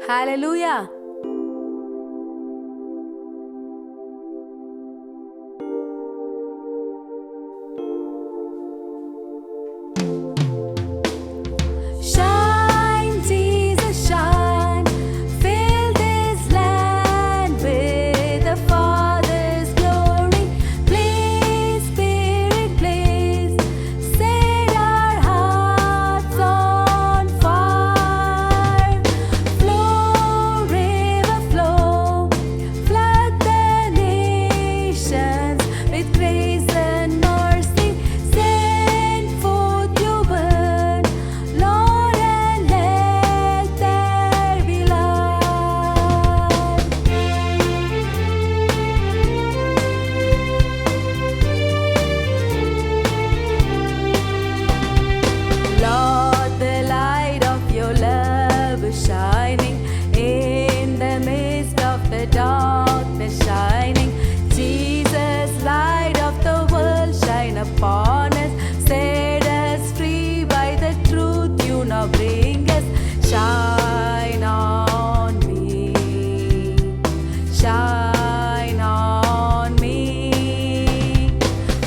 Hallelujah. Shine, Jesus, shine. Fill this land with the Father's glory. Please, Spirit, please. Set our hearts on fire. Flow, river, flow. Flood the nations with grace and mercy. Send forth your word, Lord, and let there be light. Lord, the light of your love is shining in the midst of the darkness shining. Jesus, light of the world, shine upon us. Set us free by the truth you now bring us. Shine on me. Shine on me.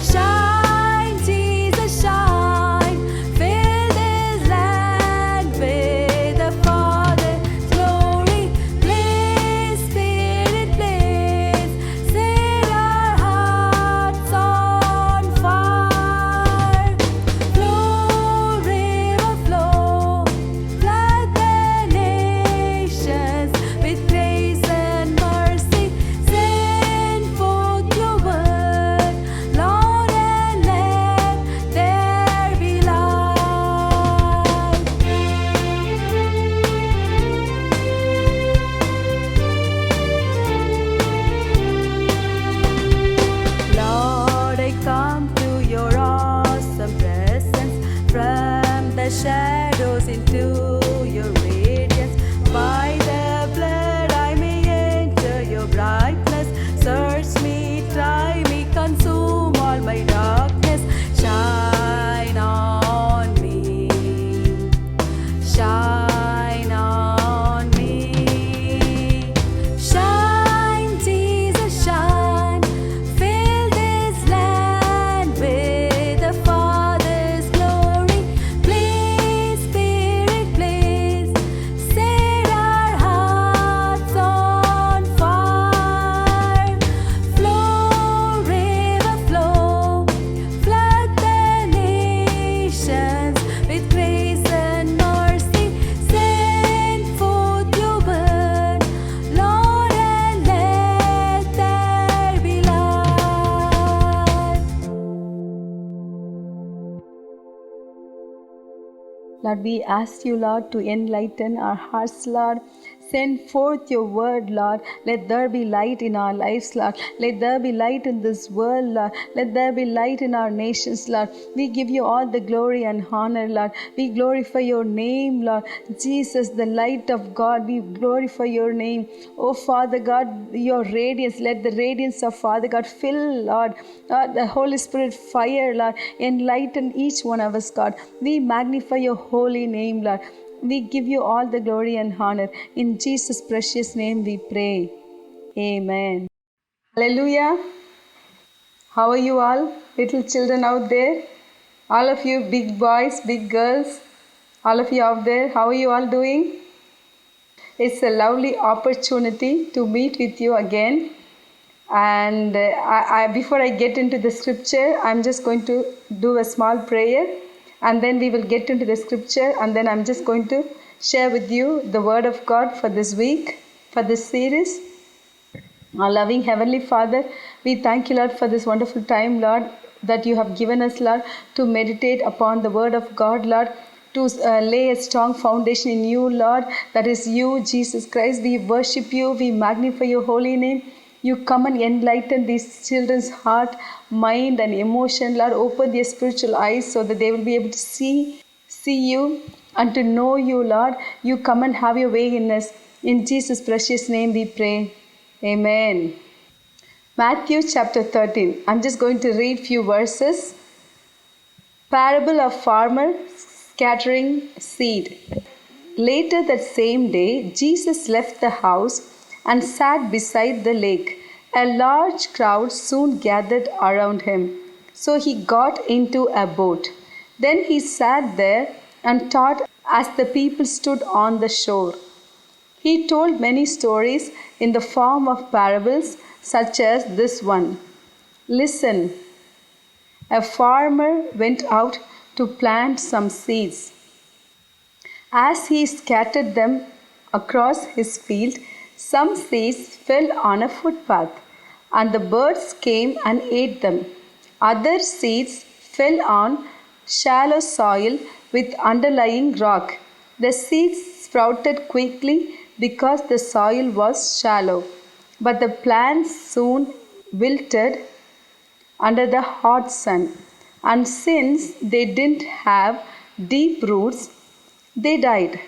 Shine, Jesus, shine. Fill this land with the Father's glory. Please, Spirit, please. Set our hearts on fire. Flow, river, flow. Flood the nations with grace and mercy. Send forth your word, Lord, and let there be light. Lord, I come to your awesome presence. From the shadows into your radiance. By the blood I may enter your brightness. Search me, try me, consume all my darkness. Shine on me. Shine on me. Shine, Jesus, shine. Fill this land with the Father's glory. Please, Spirit, please. Set our hearts on fire. Flow, river, flow. Flood the nations with grace and mercy. Send forth your word, Lord, and let there be light. Lord, we ask you, Lord, to enlighten our hearts, Lord. Send forth your word, Lord. Let there be light in our lives, Lord. Let there be light in this world, Lord. Let there be light in our nations, Lord. We give you all the glory and honor, Lord. We glorify your name, Lord. Jesus, the light of God, we glorify your name. Oh, Father God, your radiance, let the radiance of Father God fill, Lord. The Holy Spirit fire, Lord. Enlighten each one of us, God. We magnify your holy name, Lord. We give you all the glory and honor. In Jesus' precious name we pray. Amen. Hallelujah. How are you all, little children out there? All of you big boys, big girls, all of you out there, how are you all doing? It's a lovely opportunity to meet with you again. And before I get into the scripture, I'm just going to do a small prayer. And then we will get into the scripture. And then I'm just going to share with you the word of God for this week, for this series. Our loving Heavenly Father, we thank you, Lord, for this wonderful time, Lord, that you have given us, Lord, to meditate upon the word of God, Lord, to lay a strong foundation in you, Lord, that is you, Jesus Christ. We worship you, we magnify your holy name. You come and enlighten these children's heart, mind, and emotion, Lord. Open their spiritual eyes so that they will be able to see you and to know you, Lord. You come and have your way in us. In Jesus' precious name we pray. Amen. Matthew chapter 13. I'm just going to read few verses. Parable of farmer scattering seed. Later that same day, Jesus left the house and sat beside the lake. A large crowd soon gathered around him, so he got into a boat. Then he sat there and taught as the people stood on the shore. He told many stories in the form of parables, such as this one. Listen, a farmer went out to plant some seeds. As he scattered them across his field, some seeds fell on a footpath, and the birds came and ate them. Other seeds fell on shallow soil with underlying rock. The seeds sprouted quickly because the soil was shallow, but the plants soon wilted under the hot sun, and since they didn't have deep roots, they died.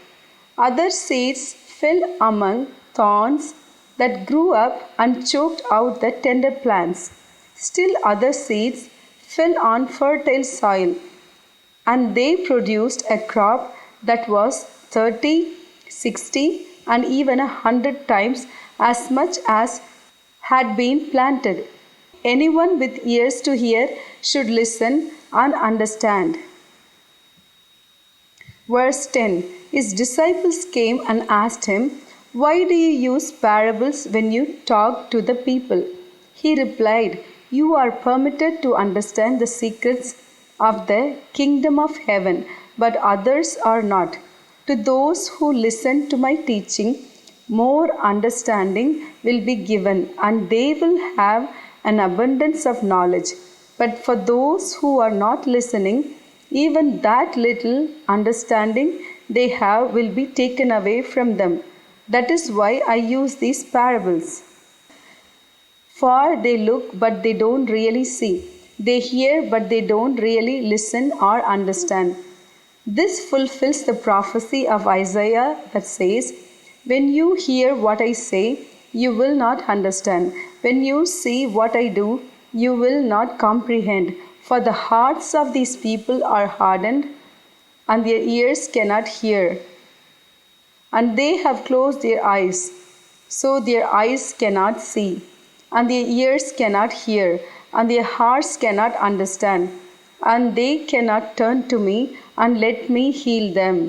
Other seeds fell among thorns that grew up and choked out the tender plants. Still other seeds fell on fertile soil, and they produced a crop that was 30, 60, and even 100 times as much as had been planted. Anyone with ears to hear should listen and understand. Verse 10. His disciples came and asked him, "Why do you use parables when you talk to the people?" He replied, "You are permitted to understand the secrets of the kingdom of heaven, but others are not. To those who listen to my teaching, more understanding will be given, and they will have an abundance of knowledge. But for those who are not listening, even that little understanding they have will be taken away from them. That is why I use these parables. For they look, but they don't really see. They hear, but they don't really listen or understand." This fulfills the prophecy of Isaiah that says, "When you hear what I say, you will not understand. When you see what I do, you will not comprehend. For the hearts of these people are hardened, and their ears cannot hear. And they have closed their eyes, so their eyes cannot see, and their ears cannot hear, and their hearts cannot understand, and they cannot turn to me and let me heal them."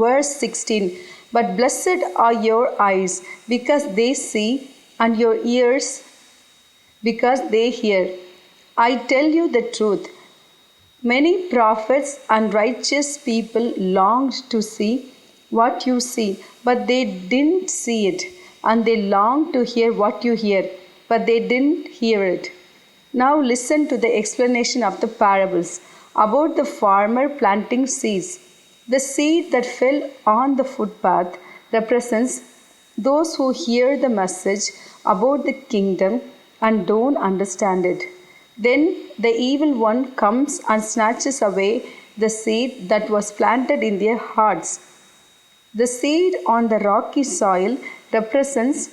Verse 16. "But blessed are your eyes, because they see, and your ears, because they hear. I tell you the truth. Many prophets and righteous people longed to see what you see, but they didn't see it, and they longed to hear what you hear, but they didn't hear it." Now listen to the explanation of the parables about the farmer planting seeds. The seed that fell on the footpath represents those who hear the message about the kingdom and don't understand it. Then the evil one comes and snatches away the seed that was planted in their hearts. The seed on the rocky soil represents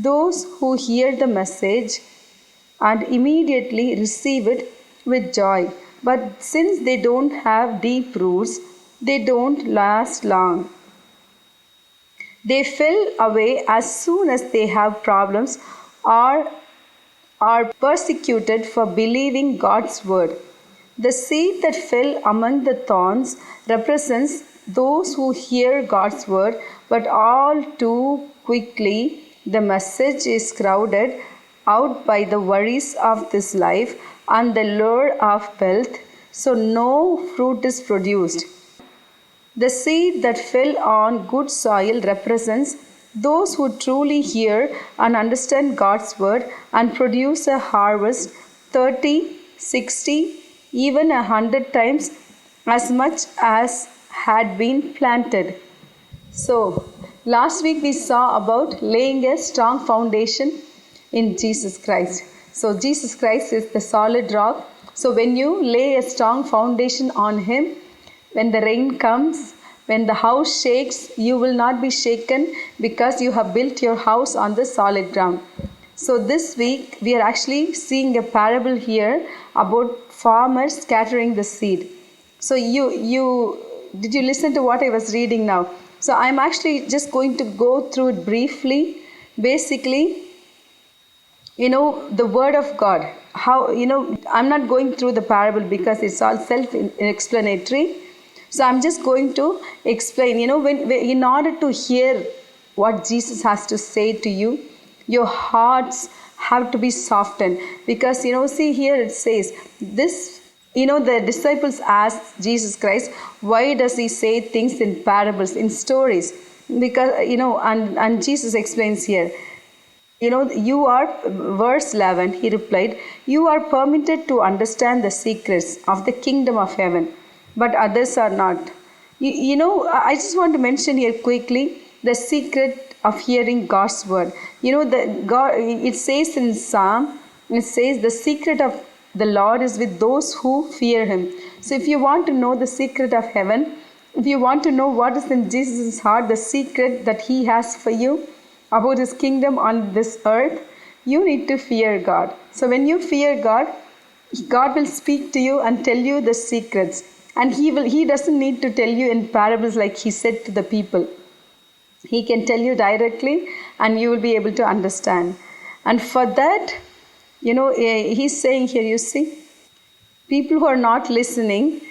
those who hear the message and immediately receive it with joy. But since they don't have deep roots, they don't last long. They fell away as soon as they have problems or are persecuted for believing God's word. The seed that fell among the thorns represents those who hear God's word, but all too quickly the message is crowded out by the worries of this life and the lure of wealth, so no fruit is produced. The seed that fell on good soil represents those who truly hear and understand God's word and produce a harvest 30, 60, even 100 times as much as had been planted. So, last week we saw about laying a strong foundation in Jesus Christ. So, Jesus Christ is the solid rock. So, when you lay a strong foundation on Him, when the rain comes, when the house shakes, you will not be shaken because you have built your house on the solid ground. So this week we are actually seeing a parable here about farmers scattering the seed. So you did you listen to what I was reading now? So I'm actually just going to go through it briefly. Basically, the word of God, how, I'm not going through the parable because it's all self-explanatory. So I'm just going to explain, when in order to hear what Jesus has to say to you, your hearts have to be softened. Because, see here it says, this, the disciples asked Jesus Christ, why does he say things in parables, in stories? Because, and Jesus explains here, you are, verse 11, he replied, you are permitted to understand the secrets of the kingdom of heaven, but others are not. I just want to mention here quickly the secret of hearing God's word. It says in Psalm, it says, the secret of the Lord is with those who fear him. So if you want to know the secret of heaven, if you want to know what is in Jesus' heart, the secret that he has for you, about his kingdom on this earth, you need to fear God. So when you fear God, God will speak to you and tell you the secrets. And he doesn't need to tell you in parables like he said to the people. He can tell you directly and you will be able to understand. And for that, he's saying here, you see, people who are not listening,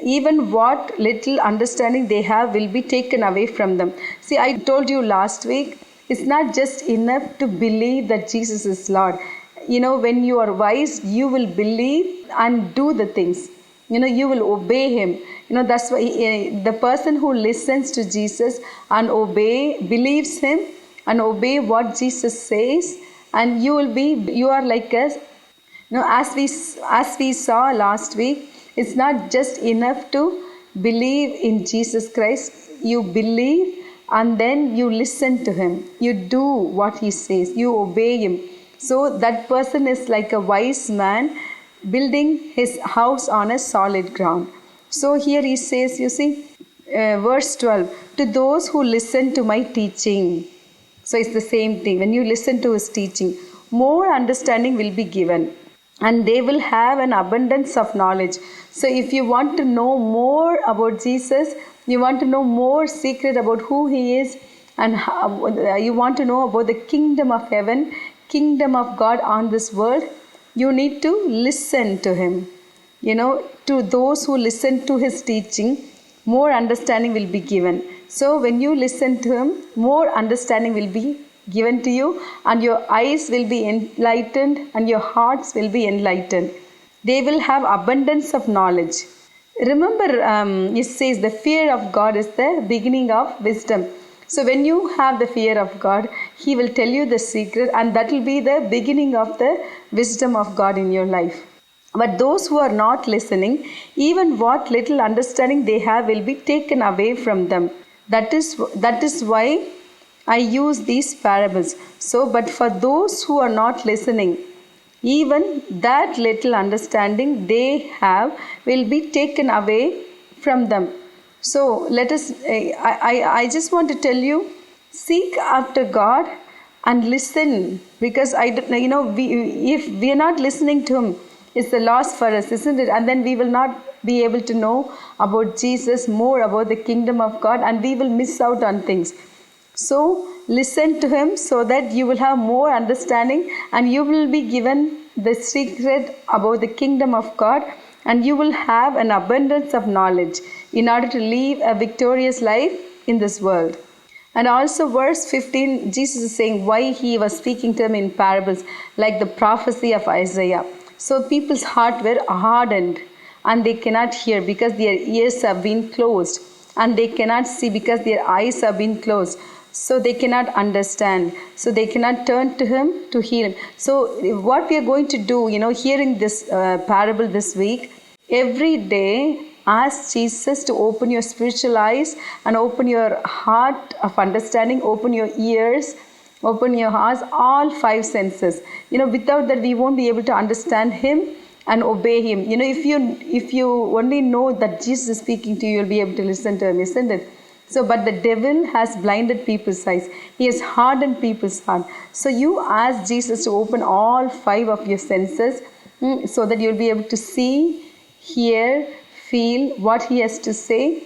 even what little understanding they have will be taken away from them. See, I told you last week, it's not just enough to believe that Jesus is Lord. When you are wise, you will believe and do the things. You will obey him. That's why the person who listens to Jesus and believes him and obey what Jesus says, and you are like us. As we saw last week, it's not just enough to believe in Jesus Christ. You believe and then you listen to him. You do what he says. You obey him. So that person is like a wise man building his house on a solid ground. So here he says, you see, verse 12, to those who listen to my teaching. So it's the same thing. When you listen to his teaching, more understanding will be given. And they will have an abundance of knowledge. So if you want to know more about Jesus, you want to know more secret about who he is, and you want to know about the kingdom of heaven, kingdom of God on this world, you need to listen to him. To those who listen to his teaching, more understanding will be given. So when you listen to him, more understanding will be given to you, and your eyes will be enlightened and your hearts will be enlightened. They will have abundance of knowledge. Remember, it says the fear of God is the beginning of wisdom. So when you have the fear of God, he will tell you the secret, and that will be the beginning of the wisdom of God in your life. But those who are not listening, even what little understanding they have will be taken away from them. That is why I use these parables. So, but for those who are not listening, even that little understanding they have will be taken away from them. So let us, I just want to tell you, seek after God and listen, because if we are not listening to him, it's a loss for us, isn't it? And then we will not be able to know about Jesus, more about the kingdom of God, and we will miss out on things. So listen to him so that you will have more understanding, and you will be given the secret about the kingdom of God, and you will have an abundance of knowledge in order to live a victorious life in this world. And also verse 15, Jesus is saying why he was speaking to them in parables, like the prophecy of Isaiah. So people's heart were hardened and they cannot hear because their ears have been closed, and they cannot see because their eyes have been closed. So they cannot understand. So they cannot turn to him to heal him. So what we are going to do, hearing this parable this week, every day ask Jesus to open your spiritual eyes and open your heart of understanding, open your ears, open your hearts, all five senses. Without that we won't be able to understand him and obey him. If you only know that Jesus is speaking to you, you'll be able to listen to him, isn't it? So, but the devil has blinded people's eyes. He has hardened people's heart. So you ask Jesus to open all five of your senses so that you'll be able to see, hear, feel what he has to say,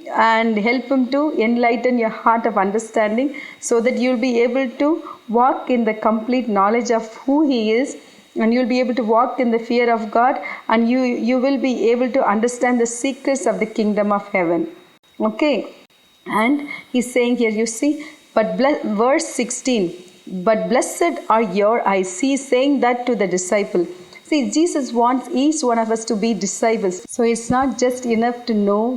and help Him to enlighten your heart of understanding so that you'll be able to walk in the complete knowledge of who He is, and you'll be able to walk in the fear of God, and you will be able to understand the secrets of the kingdom of heaven. Okay, and He's saying here, you see, verse 16, but blessed are your eyes. He is saying that to the disciple. See, Jesus wants each one of us to be disciples. So it's not just enough to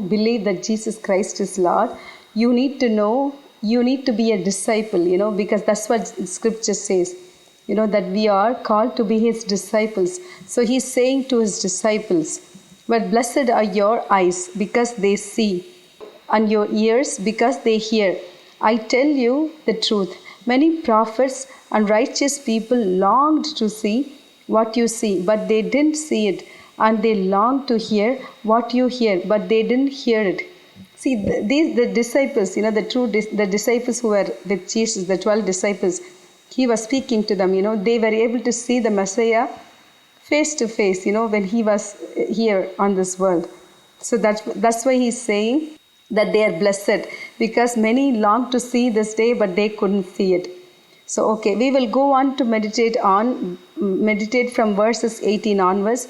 believe that Jesus Christ is Lord. You need to know, you need to be a disciple, because that's what Scripture says, that we are called to be His disciples. So He's saying to His disciples, but blessed are your eyes because they see, and your ears because they hear. I tell you the truth. Many prophets and righteous people longed to see what you see, but they didn't see it, and they longed to hear what you hear, but they didn't hear it. See, the disciples, the disciples who were with Jesus, the 12 disciples, He was speaking to them, they were able to see the Messiah face to face, when He was here on this world. So that's why He's saying that they are blessed, because many long to see this day, but they couldn't see it. So, okay, we will go on to meditate from verses 18 onwards.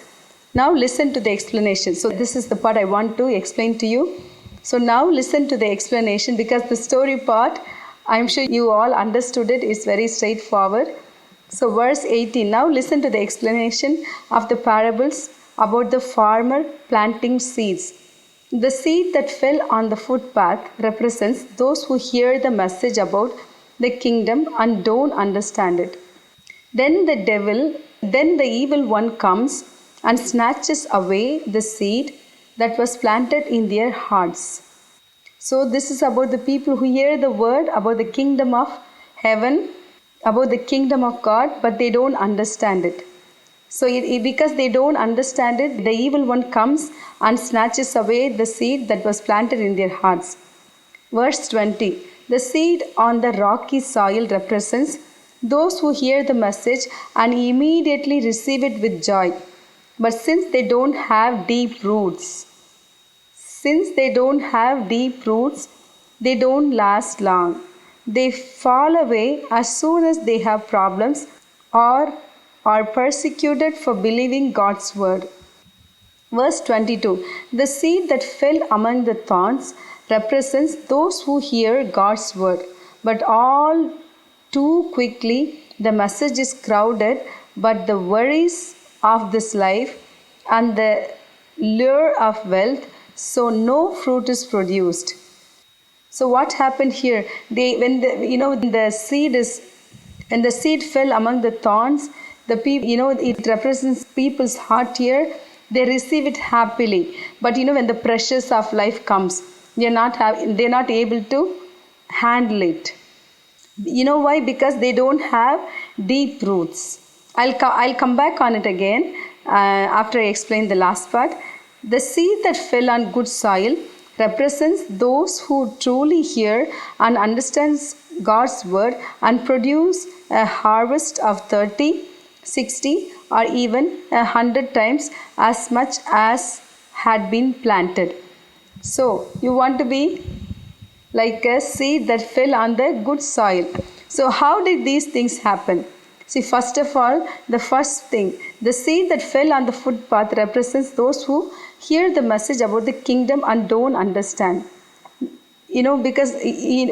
Now listen to the explanation. So this is the part I want to explain to you. So now listen to the explanation, because the story part, I'm sure you all understood it. It's very straightforward. So verse 18, now listen to the explanation of the parables about the farmer planting seeds. The seed that fell on the footpath represents those who hear the message about the kingdom and don't understand it. Then the evil one comes and snatches away the seed that was planted in their hearts. So this is about the people who hear the word about the kingdom of heaven, about the kingdom of God, but they don't understand it. So because they don't understand it, the evil one comes and snatches away the seed that was planted in their hearts. Verse 20, the seed on the rocky soil represents those who hear the message and immediately receive it with joy. But since they don't have deep roots, they don't last long. They fall away as soon as they have problems or are persecuted for believing God's word. Verse 22, the seed that fell among the thorns represents those who hear God's word, but all too quickly the message is crowded, but the worries of this life and the lure of wealth, so no fruit is produced. So what happened here? When the seed fell among the thorns, the people, it represents people's heart here. They receive it happily, but when the pressures of life comes, they're not able to handle it. Why? Because they don't have deep roots. I'll come back on it again after I explain the last part. The seed that fell on good soil represents those who truly hear and understands God's word and produce a harvest of 30, 60, or even 100 times as much as had been planted. So you want to be like a seed that fell on the good soil. So how did these things happen? See, first of all, the first thing, the seed that fell on the footpath represents those who hear the message about the kingdom and don't understand. Because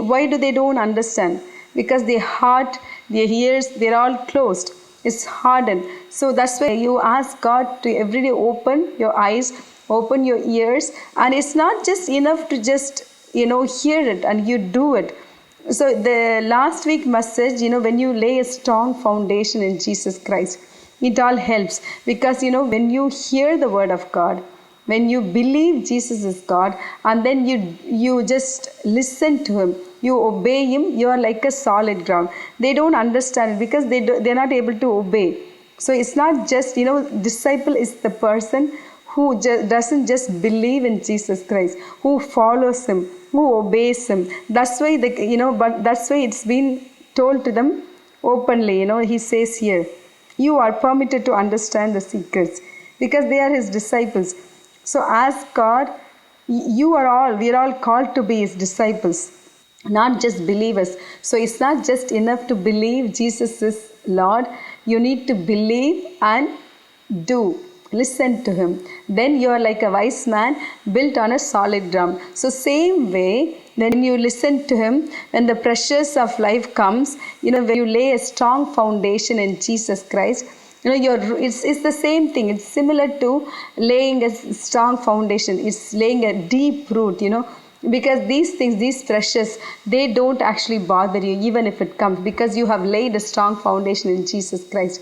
why do they don't understand? Because their heart, their ears, they're all closed. It's hardened. So that's why you ask God to every day open your eyes, open your ears, and it's not just enough to just hear it and you do it. So the last week message, when you lay a strong foundation in Jesus Christ, it all helps, because when you hear the word of God, when you believe Jesus is God, and then you just listen to Him, you obey Him, you are like a solid ground. They don't understand it because they're not able to obey. So it's not just, disciple is the person who doesn't just believe in Jesus Christ, who follows Him, who obeys Him. That's why but that's why it's been told to them openly. He says here, you are permitted to understand the secrets, because they are His disciples. So ask God We are all called to be his disciples, not just believers. So it's not just enough to believe Jesus is Lord. You need to believe and do. Listen to him. Then you are like a wise man built on a solid ground. So same way, when you listen to him, when the pressures of life comes, when you lay a strong foundation in Jesus Christ, it's the same thing. It's similar to laying a strong foundation. It's laying a deep root, because these things, these pressures, they don't actually bother you even if it comes, because you have laid a strong foundation in Jesus Christ.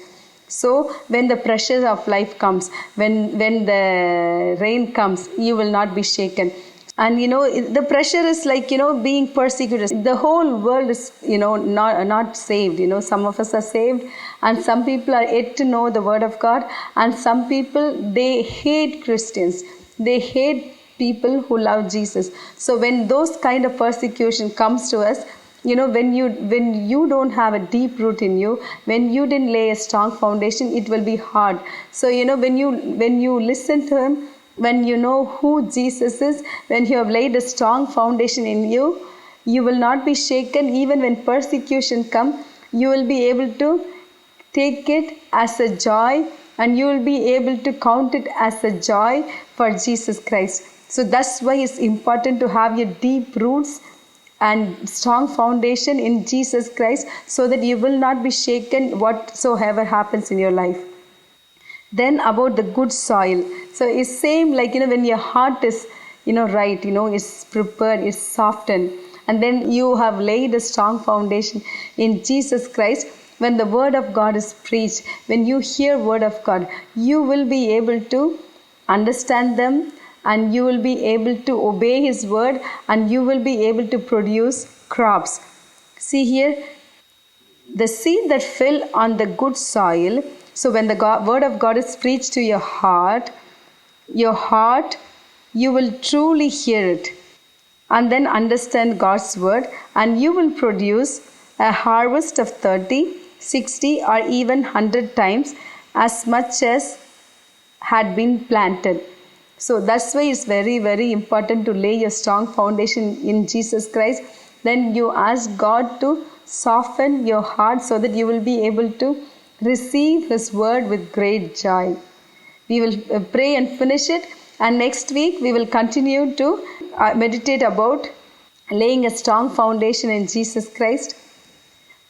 So when the pressures of life comes, when the rain comes, you will not be shaken. And the pressure is like being persecuted. The whole world is not saved. Some of us are saved, and some people are yet to know the word of God, and some people, they hate Christians. They hate people who love Jesus. So when those kind of persecution comes to us, when you don't have a deep root in you, when you didn't lay a strong foundation, it will be hard. So when you listen to him, when you know who Jesus is, when you have laid a strong foundation in you, you will not be shaken. Even when persecution comes, you will be able to take it as a joy, and you will be able to count it as a joy for Jesus Christ. So that's why it's important to have your deep roots and strong foundation in Jesus Christ, so that you will not be shaken whatsoever happens in your life. Then about the good soil. So it's same like when your heart is right, it's prepared, it's softened, and then you have laid a strong foundation in Jesus Christ. When the word of God is preached, when you hear word of God, you will be able to understand them, and you will be able to obey his word, and you will be able to produce crops. See here, the seed that fell on the good soil. So when the word of God is preached to your heart, you will truly hear it and then understand God's word, and you will produce a harvest of 30, 60, or even 100 times as much as had been planted. So that's why it's very, very important to lay your strong foundation in Jesus Christ. Then you ask God to soften your heart, so that you will be able to receive his word with great joy. We will pray and finish it, and next week we will continue to meditate about laying a strong foundation in Jesus Christ.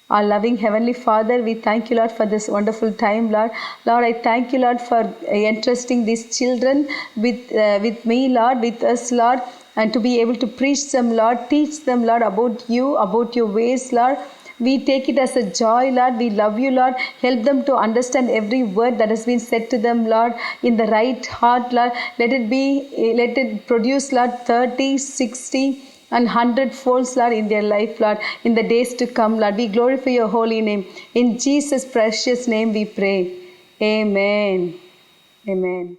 Our loving Heavenly Father, we thank you, Lord, for this wonderful time, Lord. Lord, I thank you, Lord, for entrusting these children with me, Lord, with us, Lord, and to be able to preach them, Lord, teach them, Lord, about you, about your ways, Lord. We take it as a joy, Lord. We love you, Lord. Help them to understand every word that has been said to them, Lord, in the right heart, Lord. Let it produce, Lord, 30, 60, and 100-folds, Lord, in their life, Lord, in the days to come, Lord. We glorify your holy name. In Jesus' precious name we pray. Amen. Amen.